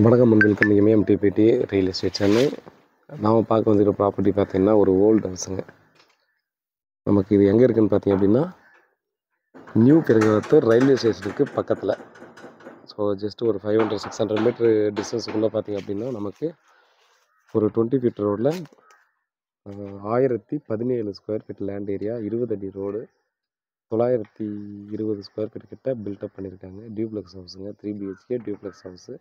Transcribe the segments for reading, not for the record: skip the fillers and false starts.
வணக்கம் and welcome M T B T real estate Chennai. நாம் பார்க்க வந்துருக்க ப்ராப்பர்ட்டி பார்த்தீங்கன்னா ஒரு ஓல்டு ஹவுஸுங்க. நமக்கு இது எங்கே இருக்குதுன்னு பார்த்தீங்க அப்படின்னா நியூ கிரகவத்தூர் ரயில்வே ஸ்டேஷனுக்கு பக்கத்தில். ஸோ ஜஸ்ட் ஒரு 500-600 மீட்டர் டிஸ்டன்ஸுக்குள்ளே பார்த்தீங்க அப்படின்னா நமக்கு ஒரு 20 ஃபீட் ரோடில் 1017 ஸ்கொயர் ஃபீட் லேண்ட் ஏரியா, 20 அடி ரோடு, 920 ஸ்கொயர் ஃபீட் கிட்ட பில்டப் பண்ணியிருக்காங்க. டியூப்ளெக்ஸ் ஹவுஸுங்க, 3 BHK டியூப்ளெக்ஸ் ஹவுஸு.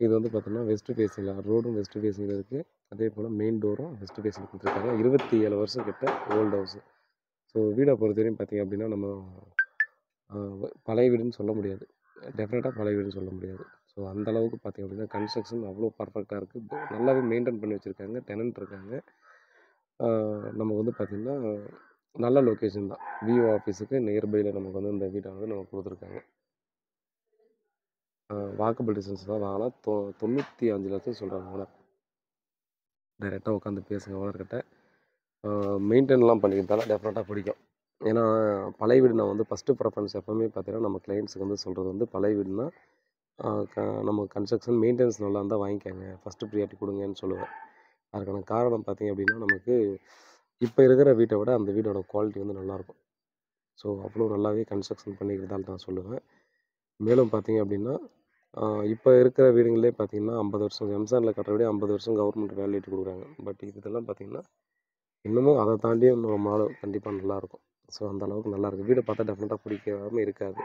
இது வந்து பார்த்தோம்னா வெஸ்ட் ஃபேஸிங்கில், ரோடும் வெஸ்ட் ஃபேஸிங்கில் இருக்குது. அதே போல் மெயின் டோரும் வெஸ்ட் ஃபேஸில் கொடுத்துருக்காங்க. 27 வருஷம் கிட்ட ஓல்டு ஹவுஸு. ஸோ வீடை பொறுத்தவரையும் பார்த்திங்க அப்படின்னா நம்ம பழைய வீடுன்னு சொல்ல முடியாது, டெஃபினட்டாக பழைய வீடுன்னு சொல்ல முடியாது. ஸோ அந்தளவுக்கு பார்த்திங்க அப்படின்னா கன்ஸ்ட்ரக்ஷன் அவ்வளோ பர்ஃபெக்டாக இருக்குது. நல்லாவே மெயின்டைன் பண்ணி வச்சுருக்காங்க. டெனன்ட் இருக்காங்க. நமக்கு வந்து பார்த்திங்கன்னா நல்ல லொக்கேஷன் தான். விஓ ஆஃபீஸுக்கு நியர்பையில் நமக்கு வந்து இந்த வீட்டை வந்து நம்ம கொடுத்துருக்காங்க. வாக்கபிள் டிஸ்டன்ஸ் தான் வாங்கலாம். 95 லட்சம் சொல்கிறாங்க ஓனர். டைரெக்டாக உட்காந்து பேசுங்க ஓனர்கிட்ட. மெயின்டைன்லாம் பண்ணிக்கிறதால டெஃபினட்டாக பிடிக்கும். ஏன்னா பழைய வீடு நான் வந்து ஃபஸ்ட்டு ப்ரிஃபரன்ஸ் எப்போவுமே பார்த்தீங்கன்னா நம்ம கிளைண்ட்ஸுக்கு வந்து சொல்கிறது வந்து பழைய வீடுனா நம்ம கன்ஸ்ட்ரக்ஷன் மெயின்டெனன்ஸ் நல்லா இருந்தால் வாங்கிக்கோங்க, ஃபஸ்ட்டு ப்ரியாரிட்டி கொடுங்கன்னு சொல்லுவேன். அதுக்கான காரணம் பார்த்திங்க அப்படின்னா நமக்கு இப்போ இருக்கிற வீட்டை விட அந்த வீடோட குவாலிட்டி வந்து நல்லாயிருக்கும். ஸோ அவ்வளோ நல்லாவே கன்ஸ்ட்ரக்ஷன் பண்ணிக்கிறதால நான் சொல்லுவேன். மேலும் பார்த்திங்க அப்படின்னா இப்போ இருக்கிற வீடுங்களே பார்த்திங்கன்னா 50 வருஷம் எம்சானில் கட்டுற விட 50 வருஷம் கவர்மெண்ட் வேலிடிட்டி கொடுக்குறாங்க. பட் இதெல்லாம் பார்த்திங்கன்னா இன்னமும் அதை தாண்டியும் நம்ம நாள் கண்டிப்பாக நல்லாயிருக்கும். ஸோ அந்த அளவுக்கு நல்லாயிருக்கு. வீடை பார்த்தா டெஃபினட்டாக பிடிக்காம இருக்காது.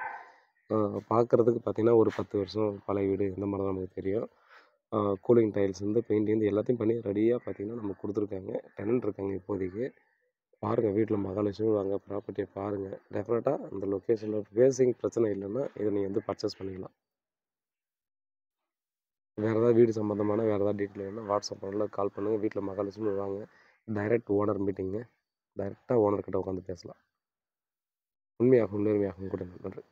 பார்க்குறதுக்கு பார்த்திங்கன்னா ஒரு 10 வருஷம் பழைய வீடு இந்த மாதிரி தான் நமக்கு தெரியும். கூலிங் டைல்ஸ் வந்து பெயிண்டிங் எல்லாத்தையும் பண்ணி ரெடியாக பார்த்திங்கன்னா நம்ம கொடுத்துருக்காங்க. டெனன்ட் இருக்காங்க இப்போதைக்கு. பாருங்கள், வீட்டில் மகாலட்சுமி வாங்க, ப்ராப்பர்ட்டியை பாருங்கள். டெஃபினட்டாக அந்த லொக்கேஷனில் ஃபேஸிங் பிரச்சனை இல்லைன்னா இதை நீங்கள் வந்து பர்ச்சேஸ் பண்ணிக்கலாம். வேறு ஏதாவது வீடு சம்மந்தமான வேறு ஏதாவது டீட்டெயில் வேணும்னா வாட்ஸ்அப் பண்ணல, கால் பண்ணுங்கள். வீட்டில் மகாலட்சுமி வாங்க. டைரெக்ட் ஓனர் மீட்டிங்கு. டைரெக்டாக ஓனர்கிட்ட உட்காந்து பேசலாம். உண்மையாகவும் நேர்மையாகவும் கூட. நன்றி.